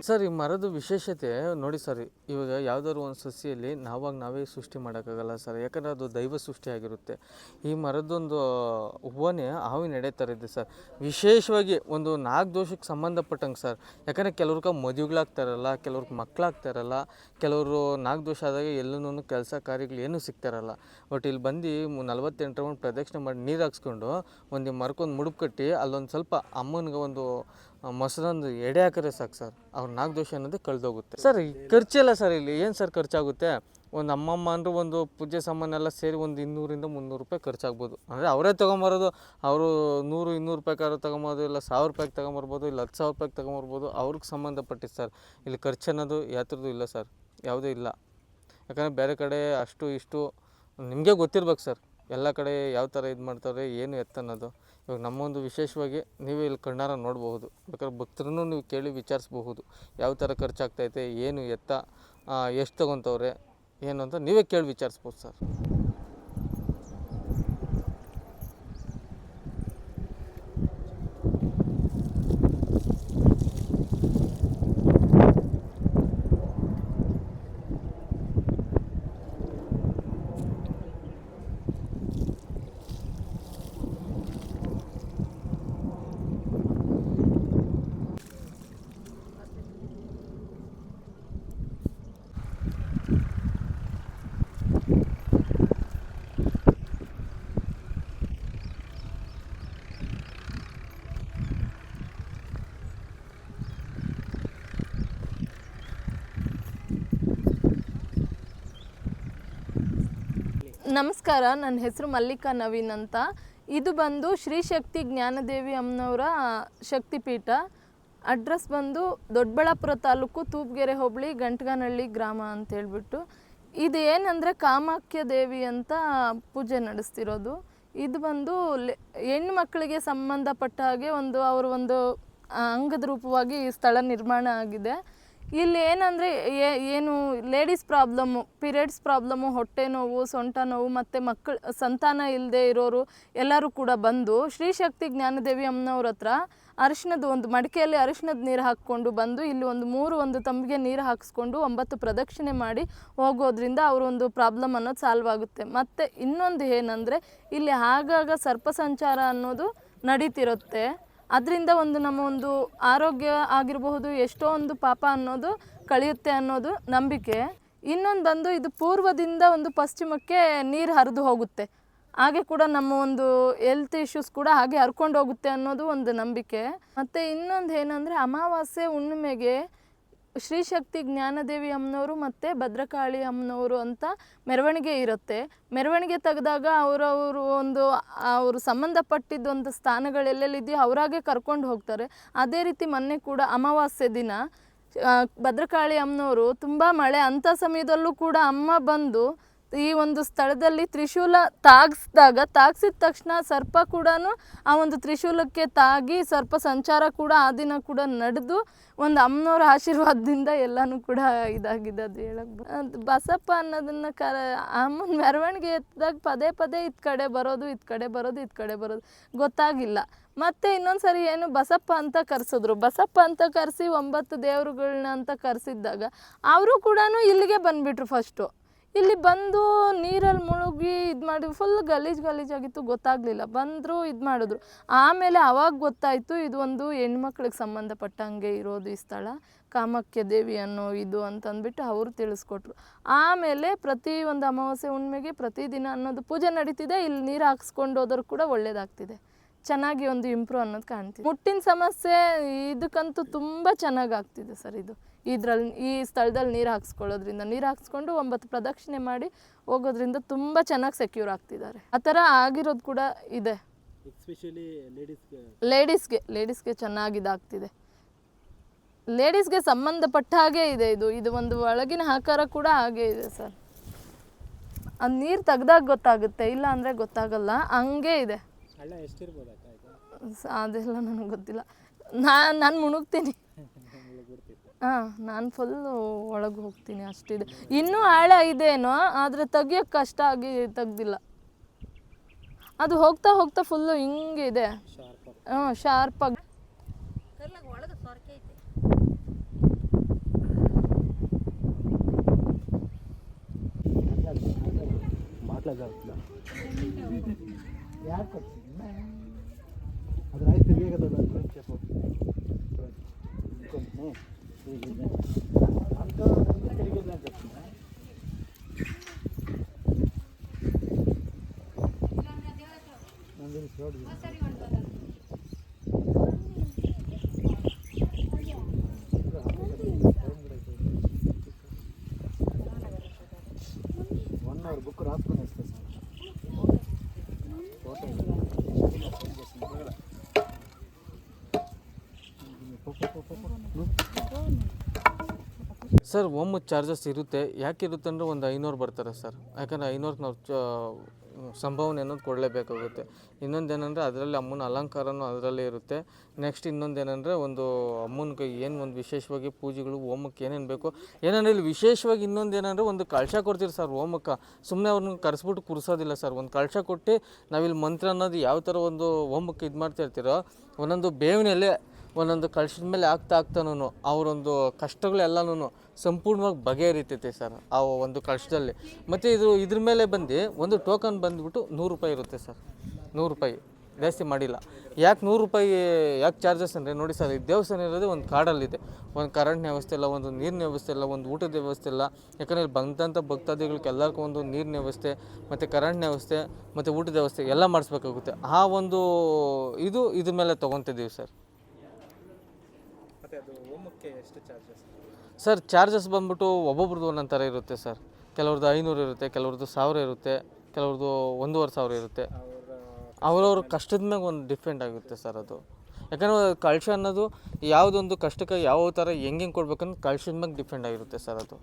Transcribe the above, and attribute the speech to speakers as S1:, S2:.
S1: Sir ಈ ಮರದ ವಿಶೇಷತೆ ನೋಡಿ ಸರ್, ಇವಾಗ ಯಾವುದಾದ್ರು ಒಂದು ಸಸಿಯಲ್ಲಿ ನಾವೇ ಸೃಷ್ಟಿ ಮಾಡೋಕ್ಕಾಗಲ್ಲ ಸರ್, ಯಾಕಂದರೆ ಅದು ದೈವ ಸೃಷ್ಟಿಯಾಗಿರುತ್ತೆ. ಈ ಮರದೊಂದು ಹೂವನೇ ಹಾವಿನ ಎಡೆ ಥರ ಇದೆ ಸರ್. ವಿಶೇಷವಾಗಿ ಒಂದು ನಾಗದೋಷಕ್ಕೆ ಸಂಬಂಧಪಟ್ಟಂಗೆ ಸರ್, ಯಾಕಂದರೆ ಕೆಲವ್ರಿಗೆ ಮದುವೆಗಳಾಗ್ತಾರಲ್ಲ, ಕೆಲವ್ರಿಗೆ ಮಕ್ಕಳಾಗ್ತಾರಲ್ಲ, ಕೆಲವರು ನಾಗದೋಷ ಆದಾಗ ಎಲ್ಲನೂ ಕೆಲಸ ಕಾರ್ಯಗಳು ಏನೂ ಸಿಗ್ತಾರಲ್ಲ. ಬಟ್ ಇಲ್ಲಿ ಬಂದು 48 ರೌಂಡ್ ಪ್ರದಕ್ಷಿಣೆ ಮಾಡಿ ನೀರು ಹಾಕ್ಸ್ಕೊಂಡು ಒಂದು ಮರಕ್ಕೊಂದು ಮುಡುಪು ಕಟ್ಟಿ ಅಲ್ಲೊಂದು ಸ್ವಲ್ಪ ಅಮ್ಮನಿಗೆ ಒಂದು ಮೊಸರೊಂದು ಎಡೆ ಹಾಕಿದ್ರೆ ಸಾಕು ಸರ್, ಅವ್ರ ನಾಗದೋಷ ಅನ್ನೋದು ಕಳೆದೋಗುತ್ತೆ ಸರ್. ಈ ಖರ್ಚೆಲ್ಲ ಸರ್ ಇಲ್ಲಿ ಏನು ಸರ್ ಖರ್ಚಾಗುತ್ತೆ? ಒಂದು ಅಮ್ಮಮ್ಮ ಅಂದರೂ ಒಂದು ಪೂಜೆ ಸಾಮಾನೆಲ್ಲ ಸೇರಿ ಒಂದು 200-300 ರೂಪಾಯಿ ಖರ್ಚಾಗ್ಬೋದು. ಅಂದರೆ ಅವರೇ ತೊಗೊಂಬರೋದು, ಅವರು 100-200 ರೂಪಾಯಿಗಾರು ತೊಗೊಂಬೋದು, ಇಲ್ಲ 1000 ರೂಪಾಯಿಗೆ ತೊಗೊಂಬರ್ಬೋದು, ಇಲ್ಲ 10,000 ರೂಪಾಯಿಗೆ ತೊಗೊಂಬರ್ಬೋದು. ಅವ್ರಿಗೆ ಸಂಬಂಧಪಟ್ಟಿದ್ದು ಸರ್. ಇಲ್ಲಿ ಖರ್ಚು ಅನ್ನೋದು ಯಾತ್ರದ್ದು ಇಲ್ಲ ಸರ್, ಯಾವುದೂ ಇಲ್ಲ. ಯಾಕಂದರೆ ಬೇರೆ ಕಡೆ ಅಷ್ಟು ಇಷ್ಟು ನಿಮಗೆ ಗೊತ್ತಿರ್ಬೇಕು ಸರ್, ಎಲ್ಲ ಕಡೆ ಯಾವ ಥರ ಇದು ಮಾಡ್ತಾರೆ, ಏನು ಎತ್ತ ಅನ್ನೋದು. ಇವಾಗ ನಮ್ಮೊಂದು ವಿಶೇಷವಾಗಿ ನೀವು ಇಲ್ಲಿ ಕಣ್ಣಾರ ನೋಡಬಹುದು, ಬೇಕಾದ್ರೆ ಭಕ್ತರನ್ನು ನೀವು ಕೇಳಿ ವಿಚಾರಿಸ್ಬಹುದು, ಯಾವ ಥರ ಖರ್ಚಾಗ್ತೈತೆ, ಏನು ಎತ್ತ, ಎಷ್ಟು ತೊಗೊತವ್ರೆ ಏನು ಅಂತ ನೀವೇ ಕೇಳಿ ವಿಚಾರಿಸ್ಬೋದು ಸರ್.
S2: ನಮಸ್ಕಾರ, ನನ್ನ ಹೆಸರು ಮಲ್ಲಿಕಾ ನವೀನ್ ಅಂತ. ಇದು ಬಂದು ಶ್ರೀ ಶಕ್ತಿ ಜ್ಞಾನದೇವಿ ಅಮ್ಮನವರ ಶಕ್ತಿಪೀಠ. ಅಡ್ರೆಸ್ ಬಂದು ದೊಡ್ಡಬಳ್ಳಾಪುರ ತಾಲೂಕು, ತೂಪ್ಗೆರೆ ಹೋಬಳಿ, ಗಂಟಗಾನಹಳ್ಳಿ ಗ್ರಾಮ ಅಂತ ಹೇಳ್ಬಿಟ್ಟು. ಇದು ಏನಂದರೆ ಕಾಮಾಖ್ಯ ದೇವಿ ಅಂತ ಪೂಜೆ ನಡೆಸ್ತಿರೋದು. ಇದು ಬಂದು ಹೆಣ್ಣು ಮಕ್ಕಳಿಗೆ ಸಂಬಂಧಪಟ್ಟ ಹಾಗೆ ಅವರ ಒಂದು ಅಂಗದ ರೂಪವಾಗಿ ಈ ಸ್ಥಳ ನಿರ್ಮಾಣ ಆಗಿದೆ. ಇಲ್ಲಿ ಏನಂದರೆ ಏನು ಲೇಡೀಸ್ ಪ್ರಾಬ್ಲಮ್ಮು, ಪೀರಿಯಡ್ಸ್ ಪ್ರಾಬ್ಲಮ್ಮು, ಹೊಟ್ಟೆ ನೋವು, ಸೊಂಟ ನೋವು ಮತ್ತು ಸಂತಾನ ಇಲ್ಲದೆ ಇರೋರು ಎಲ್ಲರೂ ಕೂಡ ಬಂದು ಶ್ರೀ ಶಕ್ತಿ ಜ್ಞಾನದೇವಿ ಅಮ್ಮನವ್ರ ಹತ್ರ ಅರಿಶಿಣದ ಒಂದು ಮಡಿಕೆಯಲ್ಲಿ ಅರಿಶಿಣದ ನೀರು ಹಾಕ್ಕೊಂಡು ಬಂದು ಇಲ್ಲಿ ಒಂದು ತಂಬಿಗೆ ನೀರು ಹಾಕಿಸ್ಕೊಂಡು 9 ಪ್ರದಕ್ಷಿಣೆ ಮಾಡಿ ಹೋಗೋದ್ರಿಂದ ಅವರೊಂದು ಪ್ರಾಬ್ಲಮ್ ಅನ್ನೋದು ಸಾಲ್ವ್ ಆಗುತ್ತೆ. ಮತ್ತು ಇನ್ನೊಂದು ಏನಂದರೆ ಇಲ್ಲಿ ಆಗಾಗ ಸರ್ಪ ಸಂಚಾರ ಅನ್ನೋದು ನಡೀತಿರುತ್ತೆ. ಅದರಿಂದ ನಮ್ಮ ಒಂದು ಆರೋಗ್ಯ ಆಗಿರಬಹುದು, ಎಷ್ಟೋ ಒಂದು ಪಾಪ ಅನ್ನೋದು ಕಳೆಯುತ್ತೆ ಅನ್ನೋದು ನಂಬಿಕೆ. ಇನ್ನೊಂದು ಬಂದು ಇದು ಪೂರ್ವದಿಂದ ಒಂದು ಪಶ್ಚಿಮಕ್ಕೆ ನೀರು ಹರಿದು ಹೋಗುತ್ತೆ, ಹಾಗೆ ಕೂಡ ನಮ್ಮ ಒಂದು ಹೆಲ್ತ್ ಇಶ್ಯೂಸ್ ಕೂಡ ಹಾಗೆ ಹರ್ಕೊಂಡು ಹೋಗುತ್ತೆ ಅನ್ನೋದು ಒಂದು ನಂಬಿಕೆ. ಮತ್ತು ಇನ್ನೊಂದು ಏನಂದರೆ ಅಮಾವಾಸ್ಯೆ ಹುಣ್ಣಿಮೆಗೆ ಶ್ರೀ ಶಕ್ತಿ ಜ್ಞಾನದೇವಿ ಅಮ್ಮನವರು ಮತ್ತು ಭದ್ರಕಾಳಿ ಅಮ್ಮನವರು ಅಂತ ಮೆರವಣಿಗೆ ಇರುತ್ತೆ. ಮೆರವಣಿಗೆ ತೆಗೆದಾಗ ಅವರು ಸಂಬಂಧಪಟ್ಟಿದ್ದೊಂದು ಸ್ಥಾನಗಳೆಲ್ಲೆಲ್ಲಿದೆಯೋ ಅವರಾಗೆ ಕರ್ಕೊಂಡು ಹೋಗ್ತಾರೆ. ಅದೇ ರೀತಿ ಮೊನ್ನೆ ಕೂಡ ಅಮಾವಾಸ್ಯೆ ದಿನ ಭದ್ರಕಾಳಿ ಅಮ್ಮನವರು ತುಂಬ ಮಳೆ ಅಂಥ ಸಮಯದಲ್ಲೂ ಕೂಡ ಅಮ್ಮ ಬಂದು ಈ ಒಂದು ಸ್ಥಳದಲ್ಲಿ ತ್ರಿಶೂಲ ತಾಗಿಸಿದ ತಕ್ಷಣ ಸರ್ಪ ಕೂಡ ಆ ಒಂದು ತ್ರಿಶೂಲಕ್ಕೆ ತಾಗಿ ಸರ್ಪ ಸಂಚಾರ ಕೂಡ ಆ ದಿನ ಕೂಡ ನಡೆದು ಒಂದು ಅಮ್ಮನವ್ರ ಆಶೀರ್ವಾದದಿಂದ ಎಲ್ಲನೂ ಕೂಡ ಇದಾಗಿದೆ. ಅದು ಹೇಳಕ್ಕೆ ಬಸಪ್ಪ ಅನ್ನೋದನ್ನು ಅಮ್ಮನ ಮೆರವಣಿಗೆ ಎತ್ತಿದಾಗ ಪದೇ ಪದೇ ಇದ್ ಕಡೆ ಬರೋದು ಗೊತ್ತಾಗಿಲ್ಲ. ಮತ್ತು ಇನ್ನೊಂದು ಸರಿ ಏನು ಬಸಪ್ಪ ಅಂತ ಕರೆಸಿದ್ರು. ಬಸಪ್ಪ ಅಂತ ಕರೆಸಿ 9 ದೇವರುಗಳನ್ನ ಅಂತ ಕರೆಸಿದ್ದಾಗ ಅವರು ಕೂಡ ಇಲ್ಲಿಗೆ ಬಂದುಬಿಟ್ರು. ಫಸ್ಟು ಇಲ್ಲಿ ಬಂದು ನೀರಲ್ಲಿ ಮುಳುಗಿ ಇದು ಮಾಡಿ ಫುಲ್ ಗಲೀಜಾಗಿತ್ತು, ಗೊತ್ತಾಗಲಿಲ್ಲ. ಬಂದರು, ಇದು ಮಾಡಿದ್ರು. ಆಮೇಲೆ ಅವಾಗ ಗೊತ್ತಾಯಿತು ಇದು ಒಂದು ಹೆಣ್ಮಕ್ಳಿಗೆ ಸಂಬಂಧಪಟ್ಟಂಗೆ ಇರೋದು ಈ ಸ್ಥಳ, ಕಾಮಾಖ್ಯ ದೇವಿ ಅನ್ನೋ ಇದು ಅಂತಂದ್ಬಿಟ್ಟು ಅವರು ತಿಳಿಸ್ಕೊಟ್ರು. ಆಮೇಲೆ ಪ್ರತಿ ಒಂದು ಅಮಾವಾಸ್ಯೆ ಹುಣ್ಣಿಮೆಗೆ ಪ್ರತಿದಿನ ಅನ್ನೋದು ಪೂಜೆ ನಡೀತಿದೆ. ಇಲ್ಲಿ ನೀರು ಹಾಕ್ಸ್ಕೊಂಡು ಹೋದ್ರು ಕೂಡ ಒಳ್ಳೇದಾಗ್ತಿದೆ, ಚೆನ್ನಾಗಿ ಒಂದು ಇಂಪ್ರೂವ್ ಅನ್ನೋದು ಕಾಣ್ತಿದೆ. ಮುಟ್ಟಿನ ಸಮಸ್ಯೆ ಇದಕ್ಕಂತೂ ತುಂಬ ಚೆನ್ನಾಗಿ ಆಗ್ತಿದೆ ಸರ್. ಈ ಸ್ಥಳದಲ್ಲಿ ನೀರು ಹಾಕ್ಸ್ಕೊಂಡು 9 ಪ್ರದಕ್ಷಿಣೆ ಮಾಡಿ ಹೋಗೋದ್ರಿಂದ ತುಂಬ ಚೆನ್ನಾಗಿ ಸೆಕ್ಯೂರ್ ಆಗ್ತಿದ್ದಾರೆ. ಆ ಥರ ಆಗಿರೋದು ಕೂಡ ಇದೆ. ಲೇಡೀಸ್ಗೆ ಚೆನ್ನಾಗಿ ಇದಾಗ್ತಿದೆ. ಲೇಡೀಸ್ಗೆ ಸಂಬಂಧಪಟ್ಟ ಹಾಗೆ ಇದೆ. ಇದು ಒಂದು ಒಳಗಿನ ಆಕಾರ ಕೂಡ ಹಾಗೆ ಇದೆ ಸರ್. ಅದು ನೀರು ತೆಗ್ದಾಗ ಗೊತ್ತಾಗುತ್ತೆ, ಇಲ್ಲ ಅಂದರೆ ಗೊತ್ತಾಗಲ್ಲ, ಹಂಗೆ ಇದೆ. ಅದೆಲ್ಲ ನನಗೆ ಗೊತ್ತಿಲ್ಲ, ನಾನು ಮುಳುಗ್ತೀನಿ. ನಾನು ಫುಲ್ಲು ಒಳಗೆ ಹೋಗ್ತೀನಿ, ಅಷ್ಟಿದೆ. ಇನ್ನೂ ಆಳ ಇದೇನೋ, ಆದರೆ ತೆಗಿಯೋಕ್ಕೆ ಕಷ್ಟ ಆಗಿ ತೆಗ್ದಿಲ್ಲ. ಅದು ಹೋಗ್ತಾ ಫುಲ್ಲು ಹಿಂಗೆ ಇದೆ, ಶಾರ್ಪಾಗಿ.
S3: ಯಾಕೆ ಕೊಡ್ತೀನಿ ಅದ್ರ ಆಯ್ತು ತಿರ್ಗಾಗದ ಚಪ್ಪು ಹೀಗಿದೆ ಅಂತ ತಿರುಗಿಲ್ಲ ಅಂತ ನಂದಿನಿ ನೋಡಿ ಅವ್ರ ಬುಕ್ ರಾಸ್ಕೊಂಡು ಅಷ್ಟೇ
S1: ಸರ್ ಒಮ್ಮೆ ಚಾರ್ಜಸ್ ಇರುತ್ತೆ, ಯಾಕಿರುತ್ತೆ ಅಂದರೆ ಒಂದು 500 ಬರ್ತಾರೆ ಸರ್. ಯಾಕಂದರೆ 500 ನಾವು ಸಂಭಾವನೆ ಅನ್ನೋದು ಕೊಡಲೇಬೇಕಾಗುತ್ತೆ. ಇನ್ನೊಂದೇನೆಂದರೆ ಅದರಲ್ಲಿ ಅಮ್ಮನ ಅಲಂಕಾರನೂ ಅದರಲ್ಲೇ ಇರುತ್ತೆ. ನೆಕ್ಸ್ಟ್ ಇನ್ನೊಂದೇನೆಂದರೆ ಒಂದು ಅಮ್ಮನಿಗೆ ಏನು ಒಂದು ವಿಶೇಷವಾಗಿ ಪೂಜೆಗಳು ಹೋಮಕ್ಕೆ ಏನೇನು ಬೇಕೋ ಏನೇನು ಇಲ್ಲಿ ವಿಶೇಷವಾಗಿ ಇನ್ನೊಂದೇನೆಂದರೆ ಒಂದು ಕಳಶ ಕೊಡ್ತೀರಿ ಸರ್ ಹೋಮಕ್ಕೆ. ಸುಮ್ಮನೆ ಅವ್ರನ್ನ ಕರೆಸ್ಬಿಟ್ಟು ಕೂರಿಸೋದಿಲ್ಲ ಸರ್. ಒಂದು ಕಳಶ ಕೊಟ್ಟು ನಾವಿಲ್ಲಿ ಮಂತ್ರ ಅನ್ನೋದು ಯಾವ ಥರ ಒಂದು ಹೋಮಕ್ಕೆ ಇದು ಮಾಡ್ತಾ ಇರ್ತೀರೋ ಒಂದೊಂದು ಬೇವಿನಲ್ಲೇ ಒಂದೊಂದು ಕಳಶದ ಮೇಲೆ ಆಗ್ತಾನೂ ಅವರೊಂದು ಕಷ್ಟಗಳೆಲ್ಲನೂ ಸಂಪೂರ್ಣವಾಗಿ ಬಗೆಹರಿತೈತೆ ಸರ್ ಆ ಒಂದು ಕಳಶದಲ್ಲಿ. ಮತ್ತು ಇದ್ರ ಮೇಲೆ ಬಂದು ಒಂದು ಟೋಕನ್ ಬಂದುಬಿಟ್ಟು 100 ರೂಪಾಯಿ ಇರುತ್ತೆ ಸರ್. 100 ರೂಪಾಯಿ ಜಾಸ್ತಿ ಮಾಡಿಲ್ಲ. ಯಾಕೆ 100 ರೂಪಾಯಿ ಯಾಕೆ ಚಾರ್ಜಸ್ ಅಂದರೆ ನೋಡಿ ಸರ್, ಈ ದೇವಸ್ಥಾನ ಇರೋದೇ ಒಂದು ಕಾಡಲ್ಲಿದೆ. ಒಂದು ಕರೆಂಟ್ನ ವ್ಯವಸ್ಥೆ ಇಲ್ಲ, ಒಂದು ನೀರಿನ ವ್ಯವಸ್ಥೆ ಇಲ್ಲ, ಒಂದು ಊಟದ ವ್ಯವಸ್ಥೆ ಇಲ್ಲ. ಯಾಕಂದರೆ ಬಂದಂಥ ಭಕ್ತಾದಿಗಳಿಗೆ ಎಲ್ಲರಿಗೂ ಒಂದು ನೀರಿನ ವ್ಯವಸ್ಥೆ ಮತ್ತು ಕರೆಂಟ್ನ ವ್ಯವಸ್ಥೆ ಮತ್ತು ಊಟದ ವ್ಯವಸ್ಥೆ ಎಲ್ಲ ಮಾಡಿಸ್ಬೇಕಾಗುತ್ತೆ. ಆ ಒಂದು ಇದ್ರ ಮೇಲೆ ತೊಗೊತಿದ್ದೀವಿ ಸರ್.
S3: ಮತ್ತೆ ಅದು ಹೋಮಕ್ಕೆ ಎಷ್ಟು ಚಾರ್ಜಸ್
S1: ಸರ್? ಚಾರ್ಜಸ್ ಬಂದ್ಬಿಟ್ಟು ಒಬ್ಬೊಬ್ರದ್ದು ಒಂದೊಂದು ಥರ ಇರುತ್ತೆ ಸರ್. ಕೆಲವ್ರದ್ದು 500 ಇರುತ್ತೆ, ಕೆಲವ್ರದ್ದು 1000 ಇರುತ್ತೆ, ಕೆಲವ್ರದ್ದು 1500 ಇರುತ್ತೆ. ಅವ್ರವ್ರ ಕಷ್ಟದ ಮ್ಯಾಗ ಒಂದು ಡಿಫ್ರೆಂಟ್ ಆಗುತ್ತೆ ಸರ್ ಅದು. ಯಾಕಂದರೆ ಕಳಶ ಅನ್ನೋದು ಯಾವುದೊಂದು ಕಷ್ಟಕ್ಕೆ ಯಾವ ಥರ ಹೆಂಗೆ ಕೊಡ್ಬೇಕಂದ್ರೆ ಕಳಶದ ಮ್ಯಾಗ ಡಿಫ್ರೆಂಟ್ ಆಗಿರುತ್ತೆ ಸರ್ ಅದು.